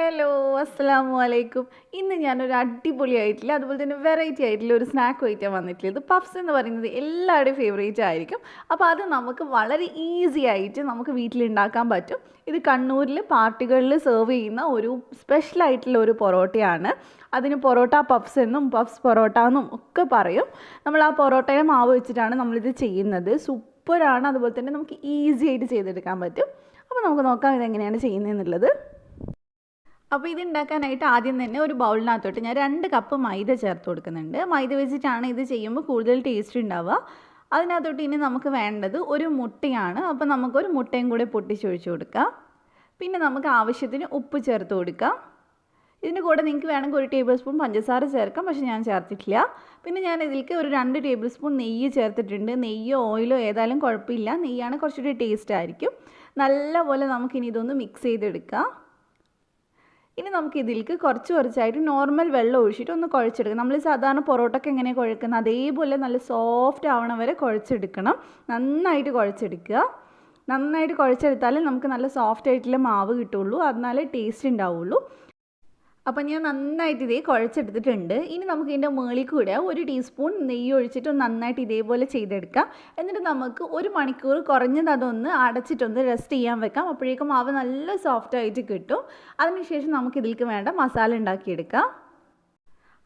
Hello അസ്സലാമു അലൈക്കും. ഇന്ന് ഞാനൊരു അടിപൊളിയായിട്ടില്ല അതുപോലെ തന്നെ വെറൈറ്റി ആയിട്ടുള്ള ഒരു സ്നാക്ക് ആയിട്ടാണ് വന്നിട്ടുള്ളത്. ഇത് പഫ്സ് എന്ന് പറയുന്നത് എല്ലാവരുടെയും ഫേവറേറ്റ് ആയിരിക്കും. അപ്പോൾ അത് നമുക്ക് വളരെ ഈസി ആയിട്ട് നമുക്ക് വീട്ടിലുണ്ടാക്കാൻ പറ്റും. ഇത് കണ്ണൂരിൽ പാർട്ടികളിൽ സെർവ് ചെയ്യുന്ന ഒരു സ്പെഷ്യൽ ആയിട്ടുള്ള ഒരു പൊറോട്ടയാണ്. അതിന് പൊറോട്ട പഫ്സ് എന്നും പഫ്സ് പൊറോട്ട എന്നും ഒക്കെ പറയും. നമ്മൾ ആ പൊറോട്ടയുടെ മാവ് വെച്ചിട്ടാണ് നമ്മളിത് ചെയ്യുന്നത്. സൂപ്പറാണ്. അതുപോലെ തന്നെ നമുക്ക് ഈസി ആയിട്ട് ചെയ്തെടുക്കാൻ പറ്റും. അപ്പോൾ നമുക്ക് നോക്കാം ഇതെങ്ങനെയാണ് ചെയ്യുന്നതെന്നുള്ളത്. അപ്പോൾ ഇത് ഉണ്ടാക്കാനായിട്ട് ആദ്യം തന്നെ ഒരു ബൗളിനകത്തോട്ട് ഞാൻ 2 കപ്പ് മൈദ ചേർത്ത് കൊടുക്കുന്നുണ്ട്. മൈദ വെച്ചിട്ടാണ് ഇത് ചെയ്യുമ്പോൾ കൂടുതൽ ടേസ്റ്റ് ഉണ്ടാവുക. അതിനകത്തോട്ട് ഇനി നമുക്ക് വേണ്ടത് ഒരു മുട്ടയാണ്. അപ്പോൾ നമുക്കൊരു മുട്ടയും കൂടെ പൊട്ടിച്ചൊഴിച്ച് കൊടുക്കാം. പിന്നെ നമുക്ക് ആവശ്യത്തിന് ഉപ്പ് ചേർത്ത് കൊടുക്കാം. ഇതിൻ്റെ കൂടെ നിങ്ങൾക്ക് വേണമെങ്കിൽ 1 ടേബിൾ സ്പൂൺ പഞ്ചസാര ചേർക്കാം, പക്ഷേ ഞാൻ ചേർത്തിട്ടില്ല. പിന്നെ ഞാൻ ഇതിലേക്ക് ഒരു 2 ടേബിൾ സ്പൂൺ നെയ്യ് ചേർത്തിട്ടുണ്ട്. നെയ്യോ ഓയിലോ ഏതായാലും കുഴപ്പമില്ല, നെയ്യാണ് കുറച്ചുകൂടി ടേസ്റ്റ് ആയിരിക്കും. നല്ലപോലെ നമുക്കിനി ഇതൊന്ന് മിക്സ് ചെയ്തെടുക്കാം. ഇനി നമുക്ക് ഇതിലേക്ക് കുറച്ചായിട്ട് നോർമൽ വെള്ളം ഒഴിച്ചിട്ട് ഒന്ന് കുഴച്ചെടുക്കാം. നമ്മൾ സാധാരണ പൊറോട്ടയ്ക്ക് എങ്ങനെ കുഴക്കുന്നത് അതേപോലെ നല്ല സോഫ്റ്റ് ആവണ വരെ കുഴച്ചെടുക്കണം. നന്നായിട്ട് കുഴച്ചെടുക്കുക. നന്നായിട്ട് കുഴച്ചെടുത്താലേ നമുക്ക് നല്ല സോഫ്റ്റ് ആയിട്ടുള്ള മാവ് കിട്ടുള്ളൂ, എന്നാലേ ടേസ്റ്റ് ഉണ്ടാവുള്ളൂ. അപ്പോൾ ഞാൻ നന്നായിട്ട് ഇതേ കുഴച്ചെടുത്തിട്ടുണ്ട്. ഇനി നമുക്ക് ഇതിൻ്റെ മുകളിൽ കൂടെ 1 ടീസ്പൂൺ നെയ്യ് ഒഴിച്ചിട്ട് നന്നായിട്ട് ഇതേപോലെ ചെയ്തെടുക്കാം. എന്നിട്ട് നമുക്ക് 1 മണിക്കൂർ കുറഞ്ഞത് അതൊന്ന് അടച്ചിട്ടൊന്ന് റെസ്റ്റ് ചെയ്യാൻ വെക്കാം. അപ്പോഴേക്കും മാവ് നല്ല സോഫ്റ്റ് ആയിട്ട് കിട്ടും. അതിനുശേഷം നമുക്ക് ഇതിലേക്ക് വേണ്ട മസാല ഉണ്ടാക്കിയെടുക്കാം.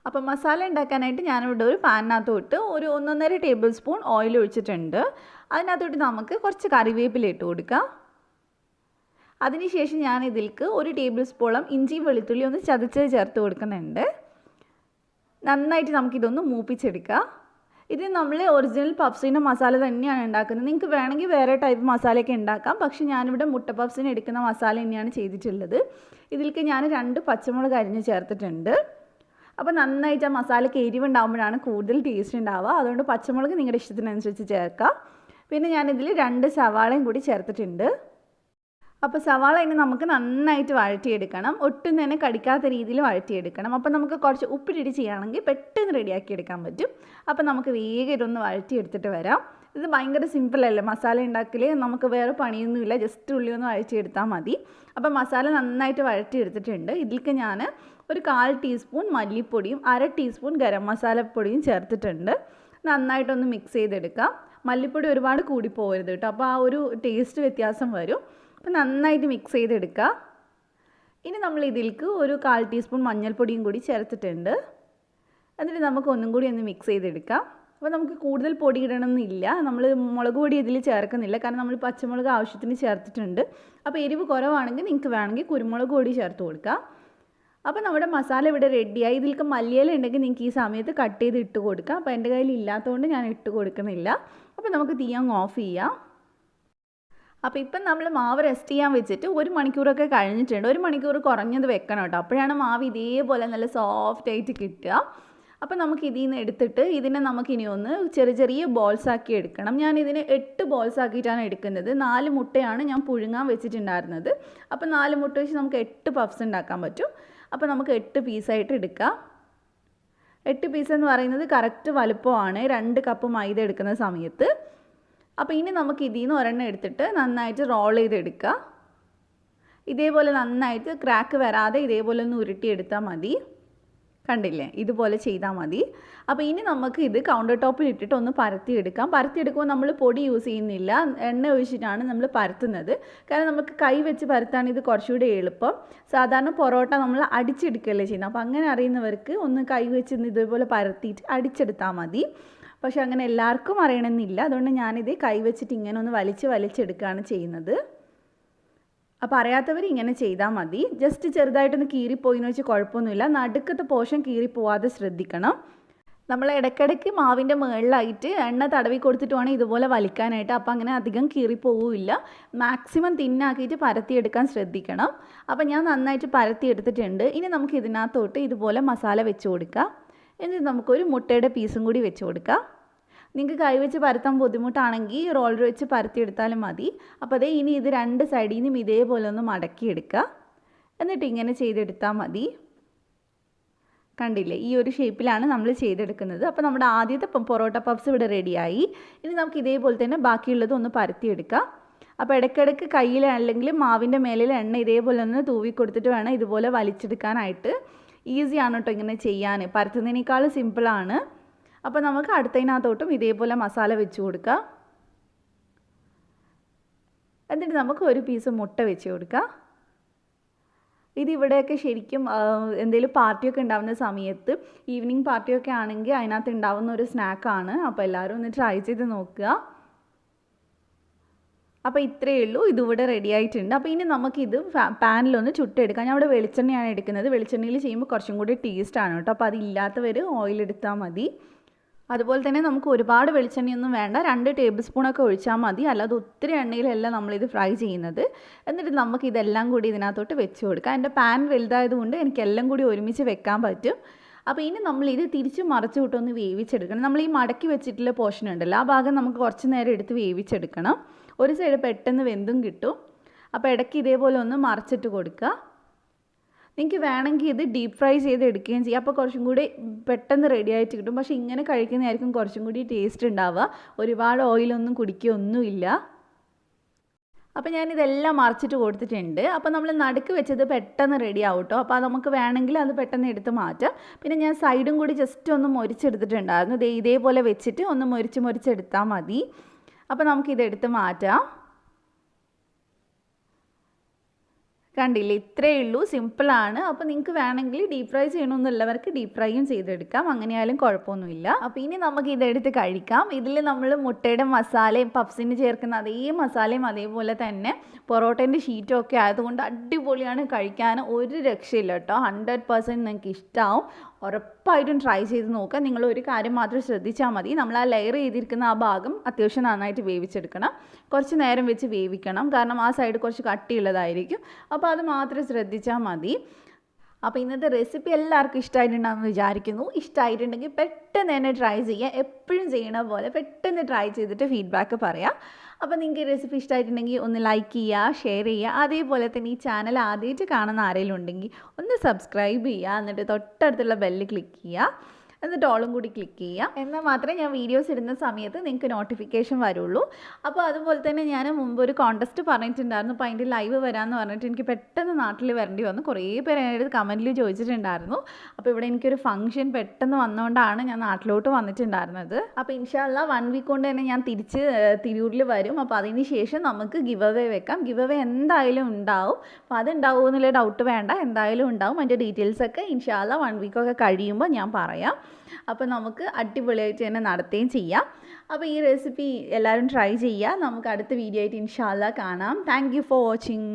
അപ്പോൾ മസാല ഉണ്ടാക്കാനായിട്ട് ഞാനിവിടെ ഒരു പാനിനകത്തോട്ട് ഒരു 1.5 ടേബിൾ സ്പൂൺ ഓയിൽ ഒഴിച്ചിട്ടുണ്ട്. അതിനകത്തോട്ട് നമുക്ക് കുറച്ച് കറിവേപ്പില ഇട്ട് കൊടുക്കാം. അതിനുശേഷം ഞാൻ ഇതിലേക്ക് 1 ടേബിൾ സ്പൂണോളം ഇഞ്ചിയും വെളുത്തുള്ളി ഒന്ന് ചതച്ചത് ചേർത്ത് കൊടുക്കുന്നുണ്ട്. നന്നായിട്ട് നമുക്കിതൊന്ന് മൂപ്പിച്ചെടുക്കാം. ഇത് നമ്മൾ ഒറിജിനൽ പഫ്സിൻ്റെ മസാല തന്നെയാണ് ഉണ്ടാക്കുന്നത്. നിങ്ങൾക്ക് വേണമെങ്കിൽ വേറെ ടൈപ്പ് മസാലയൊക്കെ ഉണ്ടാക്കാം, പക്ഷേ ഞാനിവിടെ മുട്ട പഫ്സിന് എടുക്കുന്ന മസാല തന്നെയാണ് ചെയ്തിട്ടുള്ളത്. ഇതിലേക്ക് ഞാൻ 2 പച്ചമുളക് അരിഞ്ഞ് ചേർത്തിട്ടുണ്ട്. അപ്പോൾ നന്നായിട്ട് ആ മസാലയ്ക്ക് എരിവുണ്ടാകുമ്പോഴാണ് കൂടുതൽ ടേസ്റ്റ് ഉണ്ടാവുക. അതുകൊണ്ട് പച്ചമുളക് നിങ്ങളുടെ ഇഷ്ടത്തിനനുസരിച്ച് ചേർക്കാം. പിന്നെ ഞാനിതിൽ 2 സവാളയും കൂടി ചേർത്തിട്ടുണ്ട്. അപ്പോൾ സവാള ഇനി നമുക്ക് നന്നായിട്ട് വഴറ്റിയെടുക്കണം. ഒട്ടും തന്നെ കടിക്കാത്ത രീതിയിൽ വഴറ്റിയെടുക്കണം. അപ്പോൾ നമുക്ക് കുറച്ച് ഉപ്പിട്ടിട്ട് ചെയ്യുകയാണെങ്കിൽ പെട്ടെന്ന് റെഡിയാക്കി എടുക്കാൻ പറ്റും. അപ്പോൾ നമുക്ക് വേഗം ഇതൊന്ന് വഴറ്റിയെടുത്തിട്ട് വരാം. ഇത് ഭയങ്കര സിമ്പിളല്ലേ മസാല ഉണ്ടാക്കൽ, നമുക്ക് വേറെ പണിയൊന്നുമില്ല, ജസ്റ്റ് ഉള്ളി ഒന്ന് വഴറ്റിയെടുത്താൽ മതി. അപ്പോൾ മസാല നന്നായിട്ട് വഴറ്റിയെടുത്തിട്ടുണ്ട്. ഇതിലേക്ക് ഞാൻ ഒരു 1/4 ടീസ്പൂൺ മല്ലിപ്പൊടിയും 1/2 ടീസ്പൂൺ ഗരം മസാലപ്പൊടിയും ചേർത്തിട്ടുണ്ട്. നന്നായിട്ടൊന്ന് മിക്സ് ചെയ്തെടുക്കാം. മല്ലിപ്പൊടി ഒരുപാട് കൂടി പോകരുത് കേട്ടോ, അപ്പോൾ ആ ഒരു ടേസ്റ്റ് വ്യത്യാസം വരും. അപ്പോൾ നന്നായിട്ട് മിക്സ് ചെയ്തെടുക്കുക. ഇനി നമ്മൾ ഇതിലേക്ക് ഒരു 1/4 ടീസ്പൂൺ മഞ്ഞൾപ്പൊടിയും കൂടി ചേർത്തിട്ടുണ്ട്. എന്നിട്ട് നമുക്ക് ഒന്നും കൂടി ഒന്ന് മിക്സ് ചെയ്തെടുക്കാം. അപ്പോൾ നമുക്ക് കൂടുതൽ പൊടി ഇടണമെന്നില്ല. നമ്മൾ മുളക് പൊടി ഇതിൽ ചേർക്കുന്നില്ല, കാരണം നമ്മൾ പച്ചമുളക് ആവശ്യത്തിന് ചേർത്തിട്ടുണ്ട്. അപ്പോൾ എരിവ് കുറവാണെങ്കിൽ നിങ്ങൾക്ക് വേണമെങ്കിൽ കുരുമുളക് പൊടി ചേർത്ത് കൊടുക്കാം. അപ്പോൾ നമ്മുടെ മസാല ഇവിടെ റെഡിയായി. ഇതിലേക്ക് മല്ലിയില ഉണ്ടെങ്കിൽ നിങ്ങൾക്ക് ഈ സമയത്ത് കട്ട് ചെയ്ത് ഇട്ട് കൊടുക്കാം. അപ്പോൾ എൻ്റെ കയ്യിൽ ഇല്ലാത്തതുകൊണ്ട് ഞാൻ ഇട്ട് കൊടുക്കുന്നില്ല. അപ്പോൾ നമുക്ക് തീ അങ്ങ് ഓഫ് ചെയ്യാം. അപ്പോൾ ഇപ്പം നമ്മൾ മാവ് റെസ്റ്റ് ചെയ്യാൻ വെച്ചിട്ട് 1 മണിക്കൂറൊക്കെ കഴിഞ്ഞിട്ടുണ്ട്. 1 മണിക്കൂർ കുറഞ്ഞത് വെക്കണം കേട്ടോ, അപ്പോഴാണ് മാവ് ഇതേപോലെ നല്ല സോഫ്റ്റ് ആയിട്ട് കിട്ടുക. അപ്പോൾ നമുക്ക് ഇതിൽ നിന്ന് എടുത്തിട്ട് ഇതിനെ നമുക്കിനി ഒന്ന് ചെറിയ ബോൾസ് ആക്കി എടുക്കണം. ഞാൻ ഇതിന് 8 ബോൾസ് ആക്കിയിട്ടാണ് എടുക്കുന്നത്. 4 മുട്ടയാണ് ഞാൻ പുഴുങ്ങാൻ വെച്ചിട്ടുണ്ടായിരുന്നത്. അപ്പോൾ 4 മുട്ട വെച്ച് നമുക്ക് 8 പഫ്സ് ഉണ്ടാക്കാൻ പറ്റും. അപ്പോൾ നമുക്ക് 8 പീസായിട്ട് എടുക്കാം. 8 പീസ് എന്ന് പറയുന്നത് കറക്റ്റ് വലുപ്പമാണ് 2 കപ്പ് മൈദ എടുക്കുന്ന സമയത്ത്. അപ്പോൾ ഇനി നമുക്ക് ഇതിൽ നിന്ന് ഒരെണ്ണം എടുത്തിട്ട് നന്നായിട്ട് റോൾ ചെയ്തെടുക്കുക. ഇതേപോലെ നന്നായിട്ട് ക്രാക്ക് വരാതെ ഇതേപോലെ ഒന്ന് ഉരുട്ടിയെടുത്താൽ മതി. കണ്ടില്ലേ, ഇതുപോലെ ചെയ്താൽ മതി. അപ്പോൾ ഇനി നമുക്ക് ഇത് കൗണ്ടർ ടോപ്പിൽ ഇട്ടിട്ട് ഒന്ന് പരത്തിയെടുക്കാം. പരത്തിയെടുക്കുമ്പോൾ നമ്മൾ പൊടി യൂസ് ചെയ്യുന്നില്ല, എണ്ണ ഒഴിച്ചിട്ടാണ് നമ്മൾ പരത്തുന്നത്. കാരണം നമുക്ക് കൈ വെച്ച് പരത്താണ് ഇത് കുറച്ചുകൂടി എളുപ്പം. സാധാരണ പൊറോട്ട നമ്മൾ അടിച്ചെടുക്കുകയല്ലേ ചെയ്യുന്നത്. അപ്പോൾ അങ്ങനെ അറിയുന്നവർക്ക് ഒന്ന് കൈ വെച്ച് ഇതേപോലെ പരത്തിയിട്ട് അടിച്ചെടുത്താൽ മതി. പക്ഷെ അങ്ങനെ എല്ലാവർക്കും അറിയണമെന്നില്ല, അതുകൊണ്ട് ഞാനിത് കൈ വെച്ചിട്ട് ഇങ്ങനെ ഒന്ന് വലിച്ചെടുക്കുകയാണ് ചെയ്യുന്നത്. അപ്പോൾ അറിയാത്തവർ ഇങ്ങനെ ചെയ്താൽ മതി. ജസ്റ്റ് ചെറുതായിട്ടൊന്ന് കീറിപ്പോയിന്ന് വെച്ച് കുഴപ്പമൊന്നുമില്ല. നടുക്കത്തെ പോർഷൻ കീറിപ്പോവാതെ ശ്രദ്ധിക്കണം. നമ്മൾ ഇടയ്ക്കിടയ്ക്ക് മാവിൻ്റെ മുകളിലായിട്ട് എണ്ണ തടവി കൊടുത്തിട്ട് വേണം ഇതുപോലെ വലിക്കാനായിട്ട്. അപ്പോൾ അങ്ങനെ അധികം കീറിപ്പോവില്ല. മാക്സിമം തിന്നാക്കിയിട്ട് പരത്തിയെടുക്കാൻ ശ്രദ്ധിക്കണം. അപ്പോൾ ഞാൻ നന്നായിട്ട് പരത്തിയെടുത്തിട്ടുണ്ട്. ഇനി നമുക്ക് ഇതിനകത്തോട്ട് ഇതുപോലെ മസാല വെച്ച് കൊടുക്കാം. എന്നിട്ട് നമുക്കൊരു മുട്ടയുടെ പീസും കൂടി വെച്ച് കൊടുക്കാം. നിങ്ങൾക്ക് കൈ വെച്ച് പരത്താൻ ബുദ്ധിമുട്ടാണെങ്കിൽ റോളർ വെച്ച് പരത്തിയെടുത്താലും മതി. അപ്പോൾ അതേ ഇനി ഇത് 2 സൈഡിൽ നിന്നും ഇതേപോലെ ഒന്ന് മടക്കിയെടുക്കുക. എന്നിട്ട് ഇങ്ങനെ ചെയ്തെടുത്താൽ മതി. കണ്ടില്ലേ, ഈ ഒരു ഷേപ്പിലാണ് നമ്മൾ ചെയ്തെടുക്കുന്നത്. അപ്പോൾ നമ്മുടെ ആദ്യത്തെ പൊറോട്ട പഫ്സ് ഇവിടെ റെഡിയായി. ഇനി നമുക്ക് ഇതേപോലെ തന്നെ ബാക്കിയുള്ളത് ഒന്ന് പരത്തിയെടുക്കാം. അപ്പോൾ ഇടയ്ക്കിടയ്ക്ക് കയ്യിൽ അല്ലെങ്കിൽ മാവിൻ്റെ മേലിൽ എണ്ണ ഇതേപോലെ ഒന്ന് തൂവി കൊടുത്തിട്ട് വേണം ഇതുപോലെ വലിച്ചെടുക്കാനായിട്ട്. ഈസിയാണ് കേട്ടോ ഇങ്ങനെ ചെയ്യാൻ, പരത്തുന്നതിനേക്കാൾ സിമ്പിളാണ്. അപ്പോൾ നമുക്ക് അടുത്തതിനകത്തോട്ടും ഇതേപോലെ മസാല വെച്ച് കൊടുക്കാം. എന്നിട്ട് നമുക്ക് ഒരു പീസ് മുട്ട വെച്ച് കൊടുക്കാം. ഇതിവിടെയൊക്കെ ശരിക്കും എന്തെങ്കിലും പാർട്ടിയൊക്കെ ഉണ്ടാകുന്ന സമയത്ത്, ഈവനിങ് പാർട്ടിയൊക്കെ ആണെങ്കിൽ അതിനകത്ത് ഉണ്ടാകുന്ന ഒരു സ്നാക്കാണ്. അപ്പോൾ എല്ലാവരും ഒന്ന് ട്രൈ ചെയ്ത് നോക്കുക. അപ്പോൾ ഇത്രയേ ഉള്ളൂ, ഇതിവിടെ റെഡി ആയിട്ടുണ്ട്. അപ്പോൾ ഇനി നമുക്കിത് പാനിലൊന്ന് ചുട്ടെടുക്കാം. ഞാൻ ഇവിടെ വെളിച്ചെണ്ണയാണ് എടുക്കുന്നത്. വെളിച്ചെണ്ണയിൽ ചെയ്യുമ്പോൾ കുറച്ചും കൂടി ടേസ്റ്റാണ് കേട്ടോ. അപ്പോൾ അതില്ലാത്തവർ ഓയിൽ എടുത്താൽ മതി. അതുപോലെ തന്നെ നമുക്ക് ഒരുപാട് വെളിച്ചെണ്ണയൊന്നും വേണ്ട, 2 ടേബിൾ സ്പൂണൊക്കെ ഒഴിച്ചാൽ മതി. അല്ലാതെ ഒത്തിരി എണ്ണയിലല്ല നമ്മളിത് ഫ്രൈ ചെയ്യുന്നത്. എന്നിട്ട് നമുക്ക് ഇതെല്ലാം കൂടി ഇതിനകത്തോട്ട് വെച്ച് കൊടുക്കാം. എൻ്റെ പാൻ വലുതായതുകൊണ്ട് എനിക്കെല്ലാം കൂടി ഒരുമിച്ച് വെക്കാൻ പറ്റും. അപ്പോൾ ഇനി നമ്മളിത് തിരിച്ച് മറിച്ച് വിട്ടൊന്ന് വേവിച്ചെടുക്കണം. നമ്മൾ ഈ മടക്കി വെച്ചിട്ടുള്ള പോർഷൻ ഉണ്ടല്ലോ, ആ ഭാഗം നമുക്ക് കുറച്ച് നേരം എടുത്ത് വേവിച്ചെടുക്കണം. ഒരു സൈഡ് പെട്ടെന്ന് വെന്തും കിട്ടും. അപ്പോൾ ഇടയ്ക്ക് ഇതേപോലെ ഒന്ന് മറിച്ചിട്ട് കൊടുക്കുക. നിങ്ങൾക്ക് വേണമെങ്കിൽ ഇത് ഡീപ്പ് ഫ്രൈ ചെയ്ത് എടുക്കുകയും ചെയ്യാം. അപ്പോൾ കുറച്ചും കൂടി പെട്ടെന്ന് റെഡി ആയിട്ട് കിട്ടും. പക്ഷേ ഇങ്ങനെ കഴിക്കുന്നതായിരിക്കും കുറച്ചും കൂടി ടേസ്റ്റ് ഉണ്ടാവുക. ഒരുപാട് ഓയിലൊന്നും കുടിക്കുകയൊന്നുമില്ല. അപ്പോൾ ഞാനിതെല്ലാം മറിച്ചിട്ട് കൊടുത്തിട്ടുണ്ട്. അപ്പോൾ നമ്മൾ നടുക്ക് വെച്ചത് പെട്ടെന്ന് റെഡി ആവും കേട്ടോ. അപ്പോൾ നമുക്ക് വേണമെങ്കിൽ അത് പെട്ടെന്ന് എടുത്ത് മാറ്റാം. പിന്നെ ഞാൻ സൈഡും കൂടി ജസ്റ്റ് ഒന്ന് മൊരിച്ചെടുത്തിട്ടുണ്ടായിരുന്നു. ഇതേപോലെ വെച്ചിട്ട് ഒന്ന് മൊരിച്ചെടുത്താൽ മതി. അപ്പോൾ നമുക്കിതെടുത്ത് മാറ്റാം. കണ്ടില്ലേ, ഇത്രയേ ഉള്ളൂ, സിമ്പിളാണ്. അപ്പോൾ നിങ്ങൾക്ക് വേണമെങ്കിൽ ഡീപ്പ് ഫ്രൈ ചെയ്യണമെന്നുള്ളവർക്ക് ഡീപ്പ് ഫ്രൈയും ചെയ്തെടുക്കാം, അങ്ങനെയായാലും കുഴപ്പമൊന്നുമില്ല. അപ്പോൾ ഇനി നമുക്ക് ഇതെടുത്ത് കഴിക്കാം. ഇതിൽ നമ്മൾ മുട്ടയുടെ മസാലയും പഫ്സിന് ചേർക്കുന്ന അതേ മസാലയും അതേപോലെ തന്നെ പൊറോട്ടേൻ്റെ ഷീറ്റും ഒക്കെ ആയതുകൊണ്ട് അടിപൊളിയാണ് കഴിക്കാൻ. ഒരു രക്ഷയില്ല കേട്ടോ. 100% നിങ്ങൾക്ക് ഇഷ്ടമാവും. ഉറപ്പായിട്ടും ട്രൈ ചെയ്ത് നോക്കുക. നിങ്ങൾ ഒരു കാര്യം മാത്രം ശ്രദ്ധിച്ചാൽ മതി, നമ്മൾ ആ ലെയർ ചെയ്തിരിക്കുന്ന ആ ഭാഗം അത്യാവശ്യം നന്നായിട്ട് വേവിച്ചെടുക്കണം. കുറച്ച് നേരം വെച്ച് വേവിക്കണം, കാരണം ആ സൈഡ് കുറച്ച് കട്ടിയുള്ളതായിരിക്കും. അപ്പോൾ അത് മാത്രം ശ്രദ്ധിച്ചാൽ മതി. അപ്പോൾ ഇന്നത്തെ റെസിപ്പി എല്ലാവർക്കും ഇഷ്ടമായിട്ടുണ്ടാകുമെന്ന് വിചാരിക്കുന്നു. ഇഷ്ടമായിട്ടുണ്ടെങ്കിൽ പെട്ടെന്ന് തന്നെ ട്രൈ ചെയ്യുക. എപ്പോഴും ചെയ്യണ പോലെ പെട്ടെന്ന് ട്രൈ ചെയ്തിട്ട് ഫീഡ്ബാക്ക് പറയാം. അപ്പോൾ നിങ്ങൾക്ക് ഈ റെസിപ്പി ഇഷ്ടമായിട്ടുണ്ടെങ്കിൽ ഒന്ന് ലൈക്ക് ചെയ്യുക, ഷെയർ ചെയ്യുക. അതേപോലെ തന്നെ ഈ ചാനൽ ആദ്യമായിട്ട് കാണുന്ന ആരെങ്കിലും ഉണ്ടെങ്കിൽ ഒന്ന് സബ്സ്ക്രൈബ് ചെയ്യുക. എന്നിട്ട് തൊട്ടടുത്തുള്ള ബെല്ല് ക്ലിക്ക് ചെയ്യുക. എന്നിട്ട് ഓളും കൂടി ക്ലിക്ക് ചെയ്യുക. എന്നാൽ മാത്രമേ ഞാൻ വീഡിയോസ് ഇടുന്ന സമയത്ത് നിങ്ങൾക്ക് നോട്ടിഫിക്കേഷൻ വരുള്ളൂ. അപ്പോൾ അതുപോലെ തന്നെ ഞാൻ മുമ്പ് ഒരു കോൺടെസ്റ്റ് പറഞ്ഞിട്ടുണ്ടായിരുന്നു. അപ്പോൾ അതിൻ്റെ ലൈവ് വരാമെന്ന് പറഞ്ഞിട്ട് എനിക്ക് പെട്ടെന്ന് നാട്ടിൽ വരേണ്ടി വന്നു. കുറേ പേര് എൻ്റെ കമൻറ്റിൽ ചോദിച്ചിട്ടുണ്ടായിരുന്നു. അപ്പോൾ ഇവിടെ എനിക്കൊരു ഫംഗ്ഷൻ പെട്ടെന്ന് വന്നുകൊണ്ടാണ് ഞാൻ നാട്ടിലോട്ട് വന്നിട്ടുണ്ടായിരുന്നത്. അപ്പോൾ ഇൻഷാല്ലാ 1 വീക്ക് കൊണ്ട് തന്നെ ഞാൻ തിരിച്ച് തിരൂരിൽ വരും. അപ്പോൾ അതിന് ശേഷം നമുക്ക് ഗിവ് അവേ വെക്കാം. ഗിവ് അവേ എന്തായാലും ഉണ്ടാവും. അപ്പോൾ അതുണ്ടാവുമോ എന്നുള്ള ഡൗട്ട് വേണ്ട, എന്തായാലും ഉണ്ടാവും. അതിൻ്റെ ഡീറ്റെയിൽസൊക്കെ ഇൻഷാല്ലാ 1 വീക്കൊക്കെ കഴിയുമ്പോൾ ഞാൻ പറയാം. അപ്പോൾ നമുക്ക് അടിപൊളിയായിട്ട് തന്നെ നടത്തുകയും ചെയ്യാം. അപ്പോൾ ഈ റെസിപ്പി എല്ലാവരും ട്രൈ ചെയ്യുക. നമുക്ക് അടുത്ത വീഡിയോ ആയിട്ട് ഇൻഷാല്ലാ കാണാം. Thank you for watching.